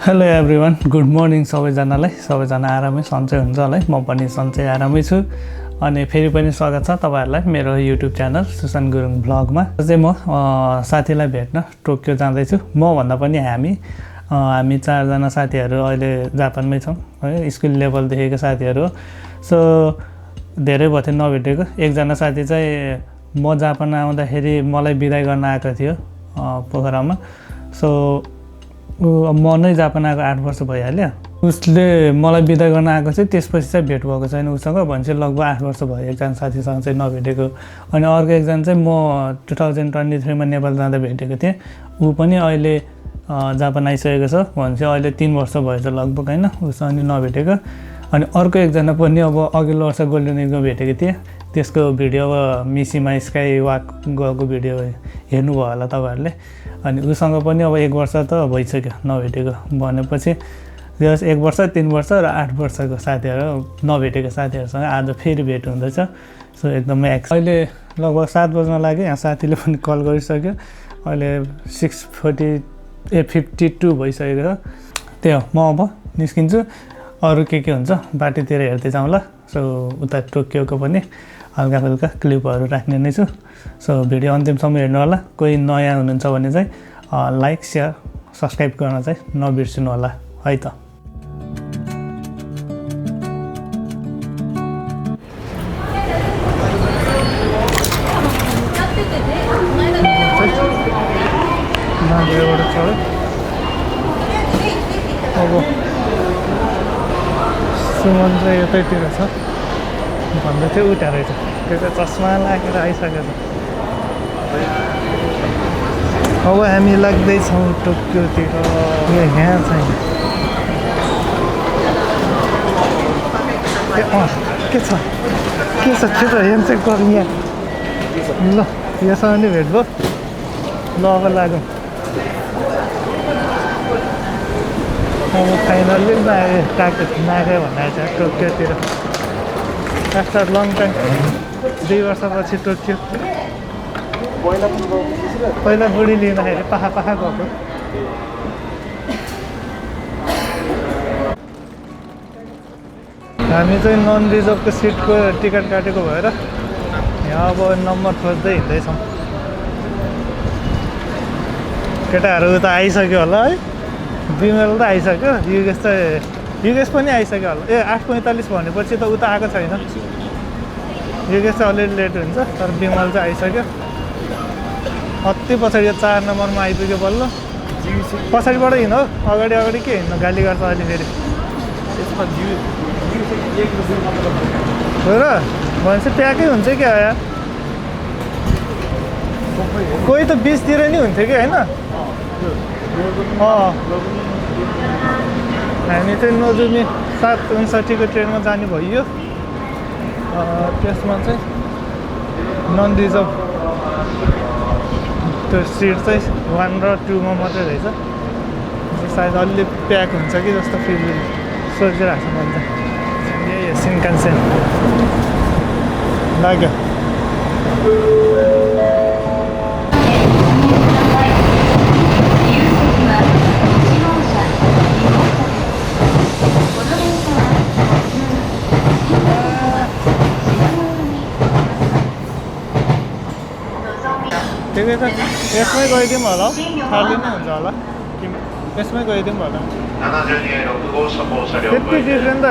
Hello everyone, good morning सबैजनालाई। सबैजना आरामै सन्चै हुन्छ होला है। म पनि सन्चै आरामै छु। अनि फेरि पनि स्वागत छ तपाईँहरूलाई मेरो युट्युब च्यानल सुशान्त गुरुङ भ्लगमा। चाहिँ म साथीलाई भेट्न टोकियो जाँदैछु। म भन्दा पनि हामी चारजना साथीहरू अहिले जापानमै छौँ है, स्कुल लेभलदेखिको साथीहरू। सो धेरै भयो थियो नभेटेको। एकजना साथी चाहिँ म जापान आउँदाखेरि मलाई बिदाई गर्न आएको थियो पोखरामा। सो म नै जापान आएको 8 वर्ष भइहाल्यो। उसले मलाई बिदा गर्न आएको चाहिँ त्यसपछि चाहिँ भेट भएको छैन उसँग। भनेपछि लगभग 8 वर्ष भयो एकजना साथीसँग चाहिँ नभेटेको। अनि अर्को एकजना चाहिँ म 2023 मा नेपाल जाँदा भेटेको थिएँ। ऊ पनि अहिले जापान आइसकेको छ। भनेपछि अहिले 3 वर्ष भएछ लगभग होइन उसँग अनि नभेटेको। अनि अर्को एकजना पनि अब अघिल्लो वर्ष गोल्डन विकमा भेटेको थिएँ। त्यसको भिडियो अब मिसीमा स्काई वाक गएको भिडियो हेर्नुभयो होला तपाईँहरूले। अनि उसँग पनि अब 1 वर्ष त भइसक्यो नभेटेको। भनेपछि 1 वर्ष, 3 वर्ष र 8 वर्षको साथीहरू नभेटेको साथीहरूसँग आज फेरि भेट हुँदैछ। सो एकदमै अहिले लगभग 7 बज्न लाग्यो। यहाँ साथीले पनि कल गरिसक्यो। अहिले 6:52 भइसकेको छ। त्यही हो, म अब निस्किन्छु। अरू के हुन्छ बाटोतिर हेर्दै जाउँला। सो उता टोकियोको पनि हल्का फुल्का क्लिपहरू राख्ने नै छु। सो भिडियो अन्तिमसम्म हेर्नु होला। कोही नयाँ हुनुहुन्छ भने चाहिँ लाइक, सेयर, सब्सक्राइब गर्न चाहिँ नबिर्सिनु होला है त। अब सुमन चाहिँ यतैतिर छ भन्दै थियो, उठा रहेछ। त्यो चाहिँ चस्मा लागेर आइसकेको छ। अब हामी लाग्दैछौँ टोकियोतिर। यहाँ चाहिँ के छ त्यो त हेर्नु गरौँ यहाँ। ल योसँग नि भेट भयो। ल अब लागौँ। अब फाइनल्ली नाग्यो भनेर चाहिँ टोकियोतिर आफ्टर लङ टाइम 2 वर्षपछि टोकियो। पहिला बुढी लिँदाखेरि पाखा गएको। हामी चाहिँ नन रिजर्भको सिटको टिकट काटेको भएर यहाँ अब नम्बर खोज्दै हिँड्दैछौँ। केटाहरू त आइसक्यो होला है। बिमल त आइसक्यो। युगेश पनि आइसक्यो होला। 8:45 भनेपछि त उता आएको छैन। युगेश चाहिँ अलिअलि लेट हुन्छ, तर बिमल चाहिँ आइसक्यो। अति पछाडि 4 नम्बरमा आइपुग्यो बल्ल। पछाडिबाट हिँड्नु, अगाडि के हिँड्नु, गाली गर्छ अहिले फेरि। हो र भनेपछि प्याकै हुन्छ क्या यार। कोही त 20तिर नि हुन्थ्यो कि होइन। हामी चाहिँ नोजुमी 7:59 ट्रेनमा जाने भइयो। त्यसमा चाहिँ नन रिजर्भ त्यो सिट चाहिँ 1 र 2 मा मात्रै रहेछ। सायद अलि प्याक हुन्छ कि जस्तो फिल सोचिरहेको छ मैले चाहिँ। यही सिन्कान्सेन लाग्यो। ठिकै छ, यसमै गइदिउँ होला। खाली नै हुन्छ होला। यसमै गइदिउँ होला 72号車号車両 त्यति डिफ्रेन्ट त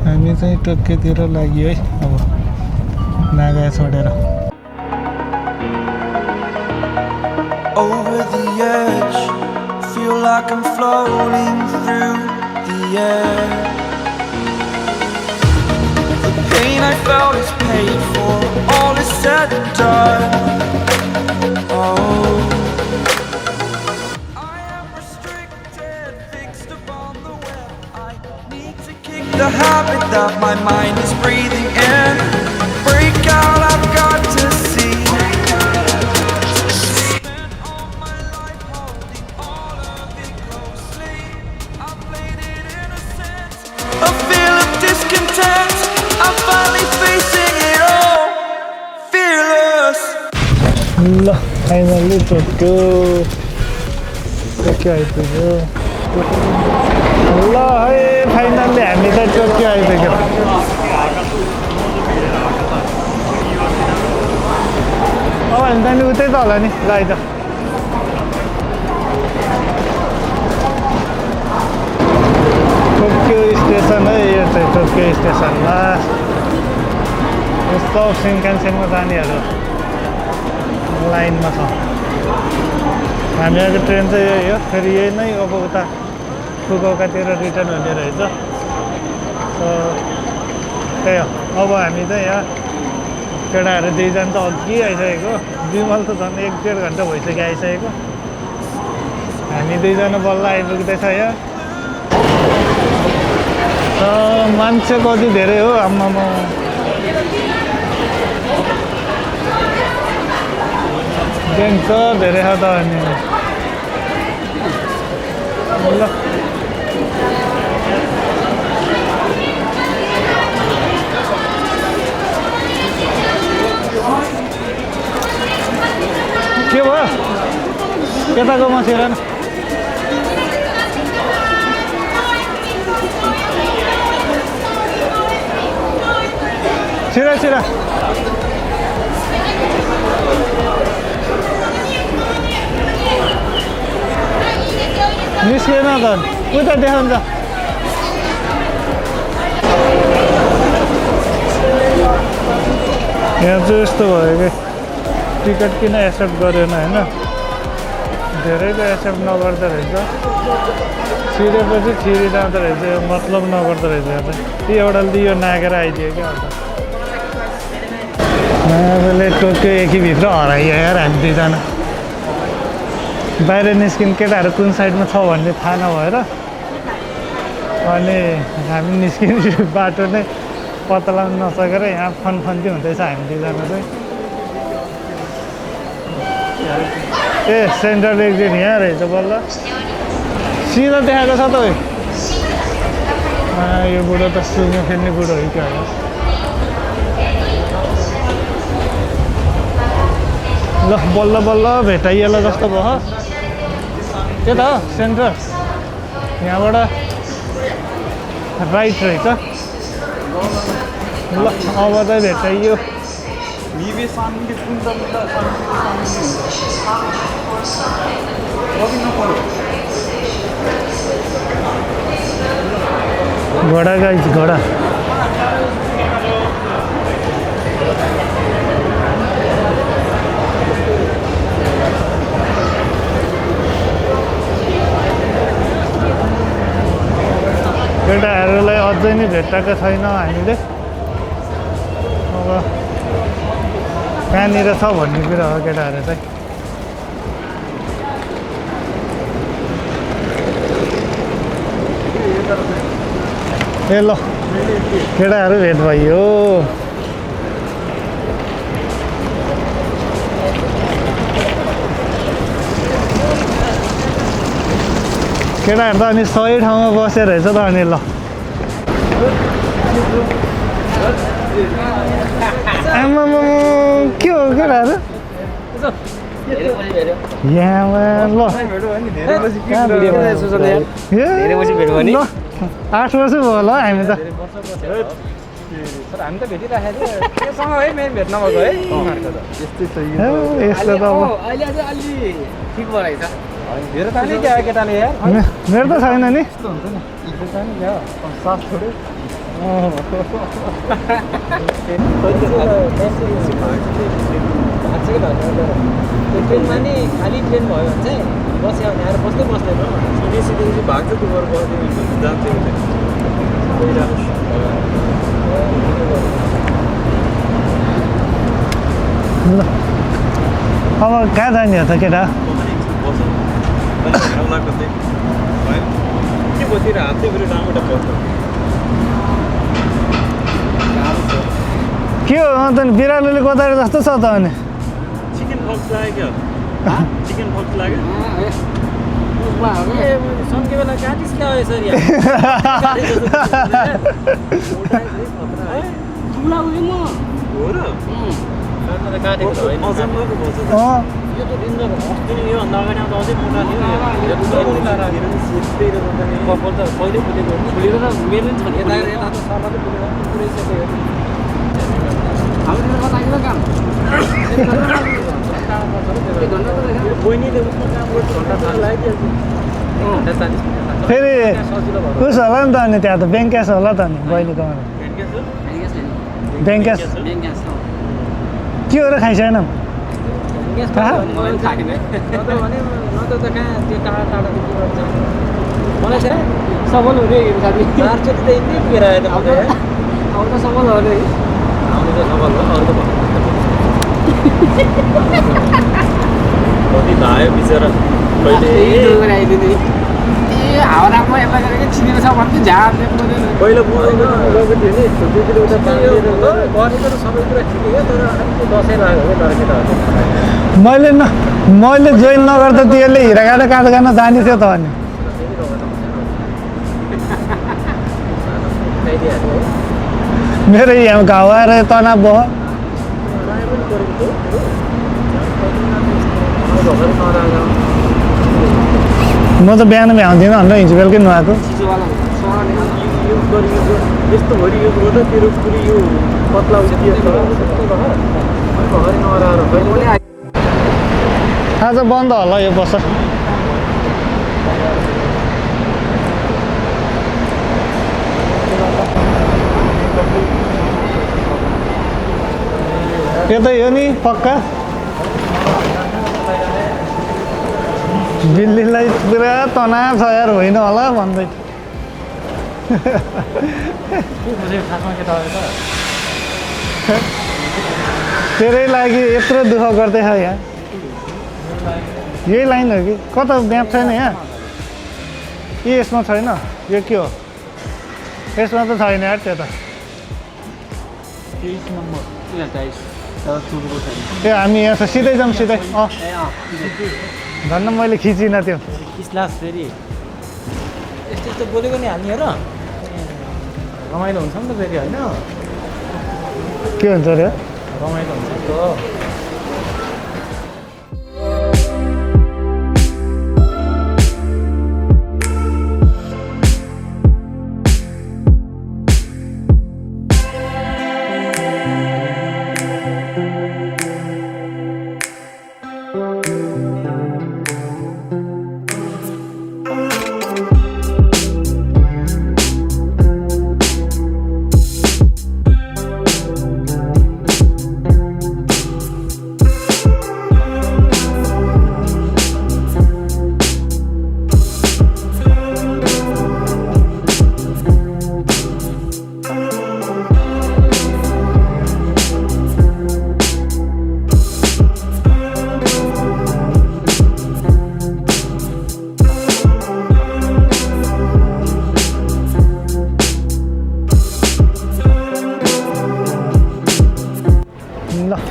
हामी चाहिँ टोकियोतिर लाग्यो है अब नागा छोडेर Over the edge, feel like I'm floating through the air. The pain I felt is paid for, all is said and done. Oh, I am restricted, fixed upon the web. I need to kick the habit that my mind is breathing in. Break out, I've got to see. ल finally टोक्यो आइपुग्यो ल है finally हामी त टोक्यो आइपुग्यो अब हामी त नि उतै त होला नि ल त टोक्यो स्टेसन है यो चाहिँ टोक्यो स्टेसनमा यस्तो सिन्कानसेनमा जानेहरू लाइनमा छ हामीहरूको ट्रेन चाहिँ यही हो फेरि यही नै अब उता फुकुओकातिर रिटर्न हुने रहेछ त्यही हो अब हामी चाहिँ यहाँ केटाहरू दुईजना त अघि आइसकेको विमल त झन् 1-1.5 घन्टा भइसक्यो आइसकेको हामी दुईजना बल्ल आइपुग्दैछ यहाँ मान्छे कति धेरै हो आम्मामा डेन्जर धेरै छ त अनि ल के भयो केटाको मसेर न छिरा छिरा निस्किएन त उता देखाउँछ यहाँ चाहिँ यस्तो भयो कि टिकट किन एक्सेप्ट गरेन होइन धेरैको एक्सेप्ट नगर्दो रहेछ छिरेपछि छिरिजाँदो रहेछ मतलब नगर्दो रहेछ यहाँ चाहिँ ती एउटाले दियो नागेर आइदियो क्या अन्त नागले टोक्यो एकैभित्र हराइयो यार हामी दुईजना बाहिर निस्किने केटाहरू कुन साइडमा छ भन्ने थाहा नभएर अनि हामी निस्किने बाटो नै पत्ता लगाउन नसकेर यहाँ फनफन्ती हुँदैछ हामी दुईजना चाहिँ ए सेन्ट्रल एक्जिट यहाँ रहेछ बल्ल सिधा देखाएको छ तपाईँ यो बुढो त सुमो खेल्ने बुढो हो क्या ल बल्ल बल्ल भेटाइएला जस्तो भयो के त सेन्टर यहाँबाट राइट रहेछ ल अब चाहिँ भेटाइयो घोडा गाइस घोडा केटाहरूलाई अझै नै भेट्टाएको छैन हामीले अब कहाँनिर छ भन्ने कुरा हो केटाहरू चाहिँ ए ल केटाहरू भेट भयो केटाहरू त अनि सही ठाउँमा बसेर रहेछ त अनि ल आमामा के हो केटाहरू यहाँमा ल ल 8 वर्ष भयो होला हामी त हामी त भेटिराखेको थियो त्योसँग है मेरो भेट नभएको है यस्तै छ यस्तो त अब अहिले अझै अलि ठिक भयो रहेछ मेरो त अलि क्या केटाले यार मेरो त छैन नि यस्तो हुन्छ नि मेरो त नि क्या साथ छोड्यो ट्रेनमा नि खाली ट्रेन भयो भने चाहिँ बस्यो भने आएर बस्दै बस्दैन सिधै सिधै भाग्छ दुबर जान्छ ल अब कहाँ जाने हो त केटा के बसेर हात चाहिँ फेरि डाँबाट पर्छ के हो अन्त नि बिरालोले कोदारे जस्तो छ त अनि चिकन फक्स लाग्यो क्या चिकन फक्स लाग्यो सन्के बेला काटिस क्या हो सर हो र काटेको त होइन यो त दिन अस्ति नै योभन्दा अगाडि आउँदा अझै मोटा थियो कपाल त पहिल्यै फुलेको फुलेर त मेरो छ यता यता त सर्ला त फुलेर पुरैसक्यो बहिनीले उसमा काम गर्छ घन्टा लाग्यो फेरि उस होला नि त अनि त्यहाँ त ब्याङ्क्यास होला त नि बहिनीकोमा ब्याङ्क्यास के हो र खाइसकेन मलाई चाहिँ सबल हुने साथी चारचोटि त यति पुगेर आयो त आउँदा सबल हो अरे आउने त सबल हो अरू त कति भयो बिचरा कहिले पहिला गरेको सबै कुरा ठिकै हो तर अलिकति दसैँ लाग्यो है तर केटाहरू मैले जोइन नगर्दा त यसले हिराकाँडा काँड गर्न जाने थियो त अनि मेरो यहाँ घाउ आएर तनाव भयो म त बिहान भ्याउँदिनँ भनेर हिजो बेलुकै नुहाएको यस्तो भरि यो गर्दा तेरो पुरै यो पत्ला आज बन्द होला यो वर्ष यतै हो नि पक्का दिल्लीलाई पुरा तनाव छ यार होइन होला भन्दै तेरै लागि यत्रो दुःख गर्दैछ यहाँ यही लाइन हो कि कता म्याप छैन यहाँ ए यसमा छैन यो के हो यसमा त छैन यार त्यो त 23 नम्बर ए हामी यहाँ छ सिधै जाऊँ सिधै धन्न मैले खिचिनँ त्यो क्लास फेरि यस्तो यस्तो बोलेको नि हामी हेर रमाइलो हुन्छ नि त फेरि होइन के हुन्छ अरे रमाइलो हुन्छ नि त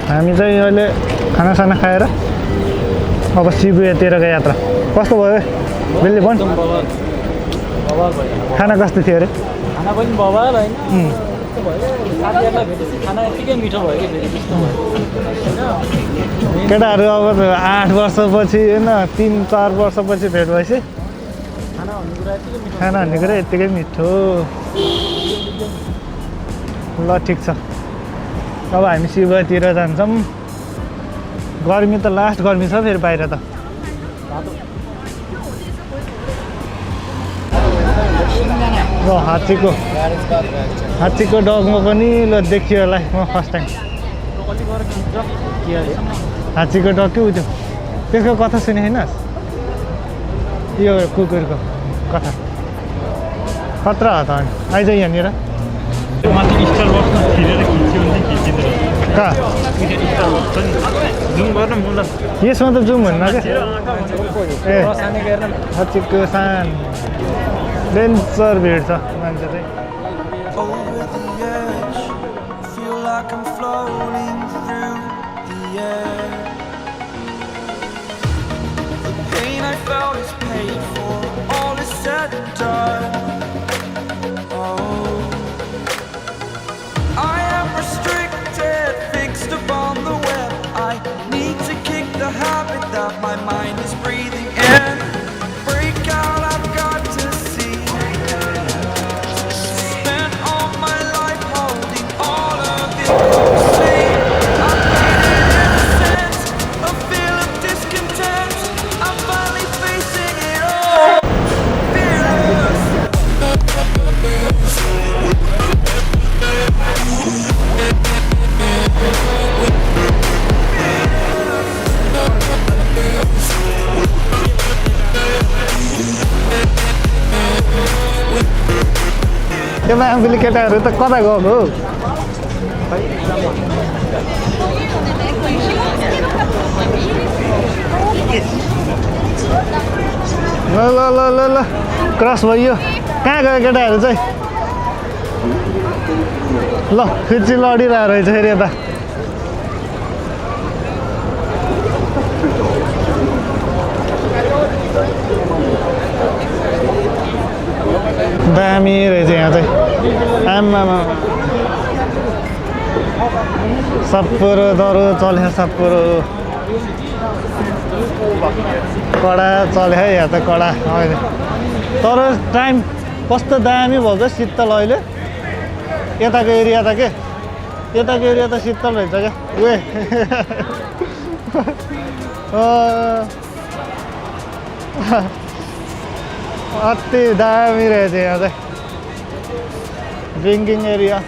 हामी चाहिँ अहिले खानासाना खाएर अब शिबुयातिरको यात्रा कस्तो भयो बेलले भन् खाना कस्तो थियो अरे खाना पनि बवाल होइन साथीहरूलाई भेटेपछि खाना यत्तिकै मिठो भयो कि फेरि त्यस्तो भयो केटाहरू अब 8 वर्षपछि होइन 3-4 वर्षपछि भेट भएपछि खाना भन्ने कुरा यत्तिकै मिठो खाना भन्ने कुरा यत्तिकै मिठो ल ठिक छ अब हामी शिवतिर जान्छौँ गर्मी त लास्ट गर्मी छ फेरि बाहिर त ल हात्तीको डगमा पनि ल देखियो होला म फर्स्ट टाइम हात्तीको डग के उठ्यो त्यसको कथा सुने हैनस् यो कुकुरको कथा खतरा हो त अनि आइज यहाँनिर कहाँ यसमा त जुम हुन्न क्या ए हात्तीको सान डेन्जर भिड छ मान्छे चाहिँ over the edge. Feel like I'm floating through the air. The pain I felt is paid for. All is said and done. Oh, I am restricted, fixed upon the web. I need to kick the habit that my mind is breathing in. Break out, I've got to see. Spent all my life holding all of it closely. I'm bleeding in a sense, a feel of discontent. I'm finally facing it all. Fearless. त्यो मामुली केटाहरू त कता गएको हो ल ल ल ल ल क्रस भइयो कहाँ गयो केटाहरू चाहिँ ल फिर्ची लडिरहेको रहेछ फेरि यता दामी रहेछ यहाँ चाहिँ आमामा सप्पुरो दह्रो चल्यो सप्पुरो कडा चल्यो है यहाँ त कडा अहिले तर टाइम कस्तो दामी भएको शीतल अहिले यताको एरिया त के यताको एरिया त शीतल रहेछ क्या उए अति दामी रहेछ यहाँ चाहिँ ड्रिङ्किङ एरिया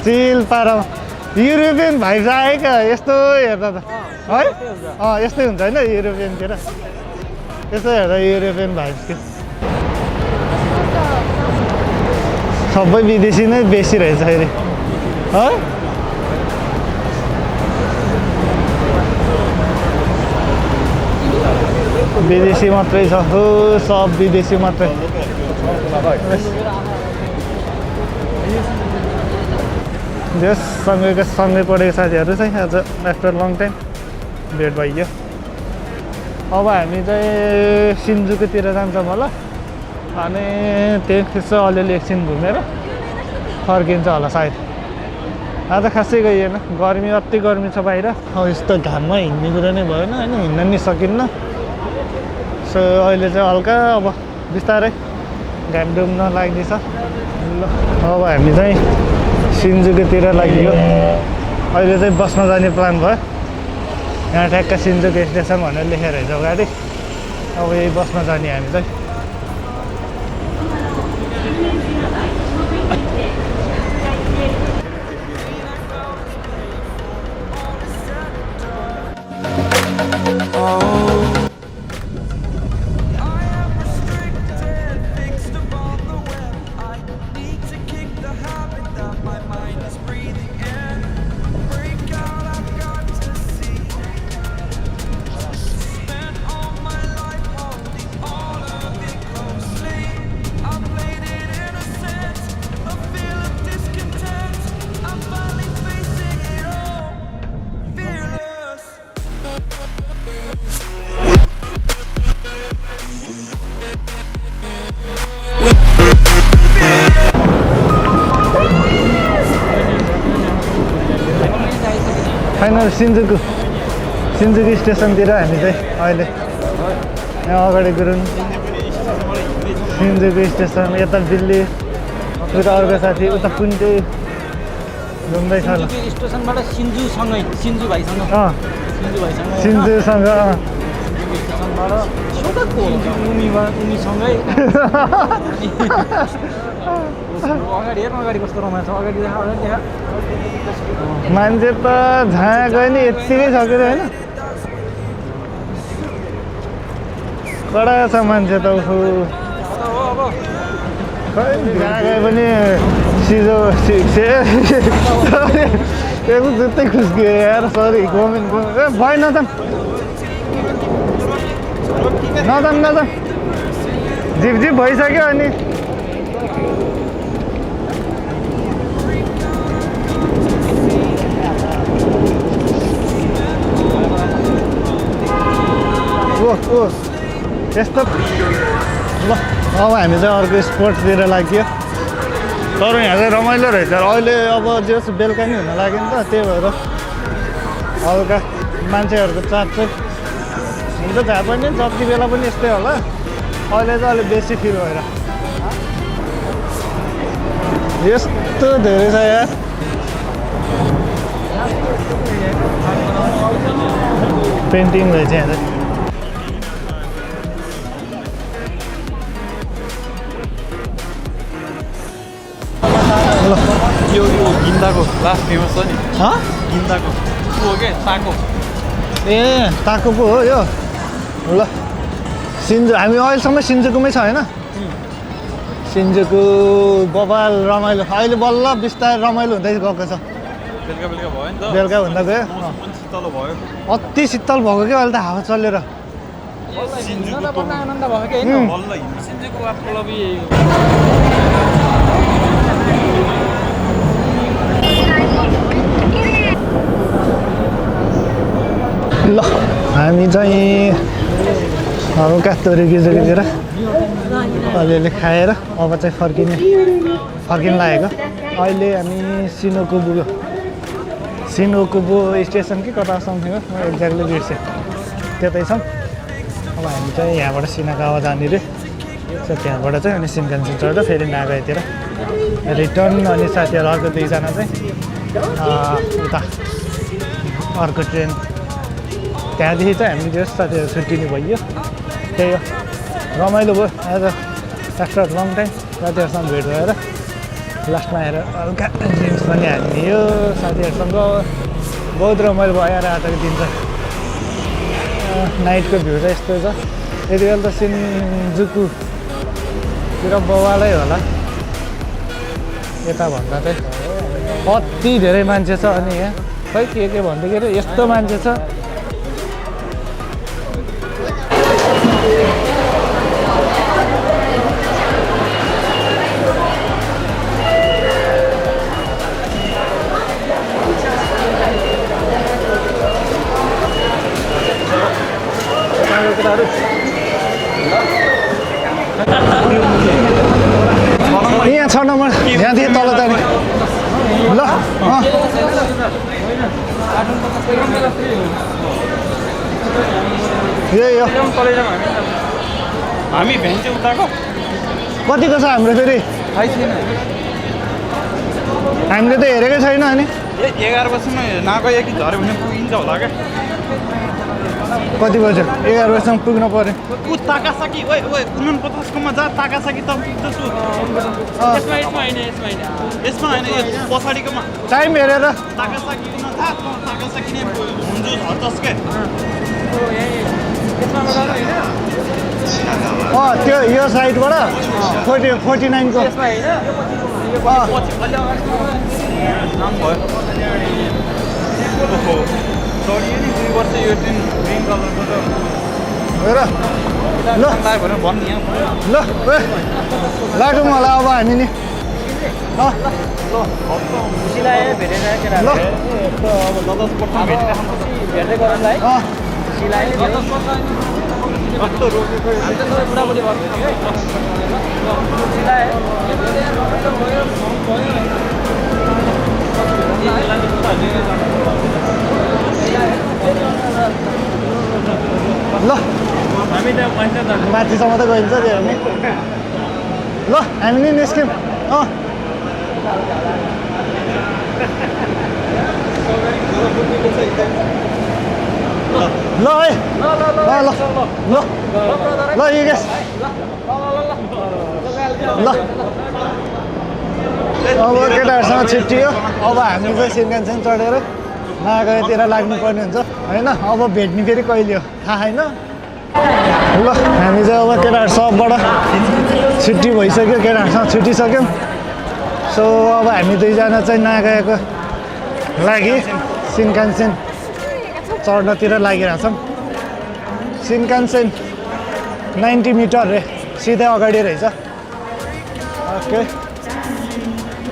चिल पारामा युरोपियन भाइब्स आयो क्या यस्तो हेर्दा त है यस्तै हुन्छ होइन युरोपियनतिर यस्तो हेर्दा युरोपियन भाइब्स के सबै विदेशी नै बेसी रहेछ फेरि है विदेशी मात्रै छ हो सब विदेशी मात्रै सँगै पढेको साथीहरू चाहिँ आज आफ्टर लङ टाइम भेट भइयो अब हामी चाहिँ सिन्जुकूतिर जान्छौँ होला अनि त्यसो अलिअलि एकछिन घुमेर फर्किन्छ होला सायद आज खासै गइएन गर्मी अति गर्मी छ बाहिर यस्तो घाममा हिँड्ने कुरा नै भएन होइन हिँड्न नि सकिन्न सो अहिले चाहिँ हल्का अब बिस्तारै घाम डुब्न लाग्दैछ ल अब हामी चाहिँ सिन्जुकूतिर लागियो अहिले चाहिँ बसमा जाने प्लान भयो यहाँ ठ्याक्क सिन्जुकू स्टेसन भनेर लेखेर रहेछ अगाडि अब यही बसमा जाने हामी चाहिँ छैन सिन्जुकु स्टेसनतिर हामी चाहिँ अहिले यहाँ अगाडि गुरुङ सिन्जुकु स्टेसन यता दिल्ली उता अर्को साथी उता पुन्टे घुम्दैछ ल स्टेसनबाट सिन्जु भाइसँग सिन्जुसँग उनीसँगै अगाडि हेर्नु अगाडि कस्तो रमाइलो छ अगाडि देखा मान्छे त झाँ गयो नि यत्तिकै छ के होइन कडा छ मान्छे त खै जहाँ गए पनि सिजो जुत्तै खुस्कियो यार सरी गोमिन ए भयो नजाम झिप भइसक्यो अनि यस्तो ल अब हामी चाहिँ अर्को स्पोर्ट्सतिर लाग्यो तर यहाँ चाहिँ रमाइलो रहेछ अहिले अब जस बेलुका नि हुन लाग्यो नि त त्यही भएर हल्का मान्छेहरूको चाप चाहिँ हुन्छ जहाँ पनि जति बेला पनि यस्तै होला अहिले चाहिँ अलिक बेसी फिल भएर यस्तो धेरै छ यार पेन्टिङ रहेछ यहाँ चाहिँ यो गिन्दाको लास्ट फेमस छ नि गिन्दाको हो के ताको ए ताको पो हो यो ल सिन्जु हामी अहिलेसम्म सिन्जुकुमै छ होइन सिन्जुकु बबाल रमाइलो अहिले बल्ल बिस्तारै रमाइलो हुँदै गएको छ बेलुका भयो नि त बेलुका भन्दा गयो शीतल भयो अति शीतल भएको क्या अहिले त हावा चलेर आनन्द भयो कि होइन बल्ल सिन्जुको वापलबी ल हामी चाहिँ हल्का तोरीगिजोरीतिर अलिअलि खाएर अब चाहिँ फर्किन लागेको अहिले हामी सिनोकुबो स्टेसन कि कता समथिङ हो म एक्ज्याक्टली बिर्सेँ त्यतै छौँ अब हामी चाहिँ यहाँबाट सिनाकावा जाने रे सो त्यहाँबाट चाहिँ अनि सिनकान्सेन चढ्दा फेरि नागाईतिर रिटर्न अनि साथीहरू अर्को दुईजना चाहिँ उता अर्को ट्रेन त्यहाँदेखि चाहिँ हामी जस साथीहरू छुट्टिने भइयो त्यही हो रमाइलो भयो आज आफ्टर लङ टाइम साथीहरूसँग भेट भएर लास्टमा आएर हल्का ड्रिङ्क्स पनि हालिदियो साथीहरूसँग बहुत रमाइलो भयो आएर आजको दिन चाहिँ नाइटको भ्यू चाहिँ यस्तो छ यति बेला त सिन्जुकुतिर बवालै होला यताभन्दा चाहिँ कति धेरै मान्छे छ अनि यहाँ खै के भन्दाखेरि यस्तो मान्छे छ यहाँ 6 नम्बर यहाँदेखि तल जाने ल यही हो हामी भ्यान चाहिँ उताको कतिको छ हाम्रो फेरि थाहै छैन हामीले त हेरेकै छैन अनि 11 बजीसम्म नगयो कि झऱ्यो भने पुगिन्छ होला क्या कति बज्यो 11 बजीसम्म पुग्न पर्यो ऊ ताकासाकी ओए 49 कोमा जा ताकासाकी त पुग्छु यसमा होइन यो पछाडिकोमा टाइम हेरेर ताकासाकी ताकासाकी नै हुन्छ हर्चस के त्यो यो साइडबाट 49 को नाम भयो ओहो सरी नि 2 वर्ष यो ट्रेन ग्रीन कलरको त हेर ल लाग्यो भने भन्नु यहाँ ल लागौँ होला अब हामी नि खुसी लाग्यो भेटेर ल अब दस प्रथम भेट्दै गरौँला है खुसी लाग्यो कस्तो रोकेको बुढाबुढी भएको है खुसी लाग्यो ल हामी त पैसा त माथिसम्म त गइन्छ त्यो हामी ल हामी नि निस्क्यौँ अँ ल है ल ल ल युगेश ल अब केटाहरूसँग छुट्टियो अब हामी चाहिँ सिन्कानसेन चढेर नागातिर लाग्नुपर्ने हुन्छ होइन अब भेट्ने फेरि कहिले हो थाहा छैन ल हामी चाहिँ अब केटाहरू सबबाट छुट्टी भइसक्यो केटाहरूसँग छुट्टिसक्यौँ सो अब हामी दुईजना चाहिँ नागाको लागि सिन्कानसेन चढ्नतिर लागिरहेछौँ सिन्कानसेन 90 मिटर रे सिधै अगाडि रहेछ ओके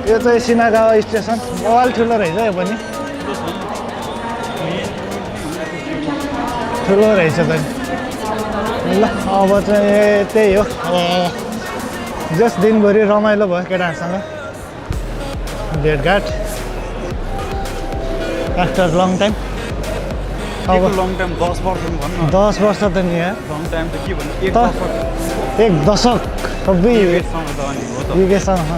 यो चाहिँ सिनागावा स्टेसन बवाल ठुलो रहेछ यो पनि ठुलो रहेछ त ल अब चाहिँ त्यही हो जस्ट दिनभरि रमाइलो भयो केटाहरूसँग भेटघाट आफ्टर लङ टाइम अब लङ टाइम 10 वर्ष भन्नु 10 वर्ष त नि यार लङ टाइम त के भन्नु एक दशक सबै युगेशसँग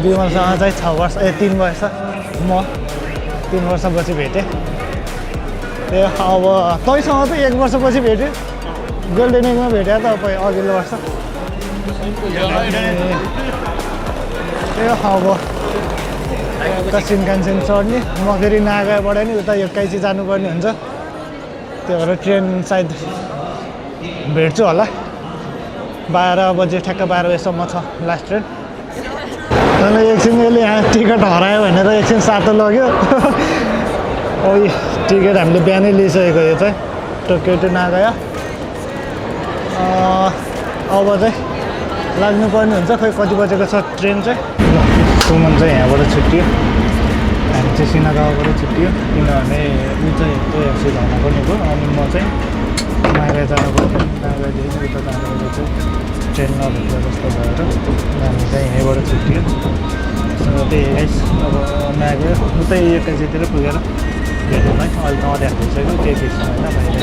विमलसँग चाहिँ 6 वर्ष 3 वर्ष म 3 वर्षपछि भेटेँ ए अब तैसँग त 1 वर्षपछि भेट्यो गोल्डन एगमा भेट्यो त अघिल्लो वर्ष ए अब उता सिन्कानसेन चढ्ने म फेरि नागाबाट नि उता एक्काइसी जानुपर्ने हुन्छ त्यही भएर ट्रेन सायद भेट्छु होला 12 बजे ठ्याक्क 12 बजेसम्म छ लास्ट ट्रेन अन्त एकछिन यसले यहाँ टिकट हरायो भनेर एकछिन सातो लग्यो अब टिकट हामीले बिहानै लिइसकेको यो चाहिँ टोकियो टु नागाया अब चाहिँ लाग्नुपर्ने हुन्छ खोइ कति बजेको छ ट्रेन चाहिँ ल सुमन चाहिँ यहाँबाट छुट्टियो हामी चाहिँ सिनागावाबाट छुट्टियो किनभने ऊ चाहिँ एफसी जान पनि भयो अनि म चाहिँ नागा जानुपर्ने नागादेखि उता जाँदाखेरि चाहिँ ट्रेन नभेट्यो जस्तो भएर हामी चाहिँ यहीँबाट छुट्टियो त्यही गाइस अब नागा उतै एक्काइसीतिर पुगेर भेट्यौँ है अहिले त अड्याएको भइसक्यो केही फिक्स होइन भाइले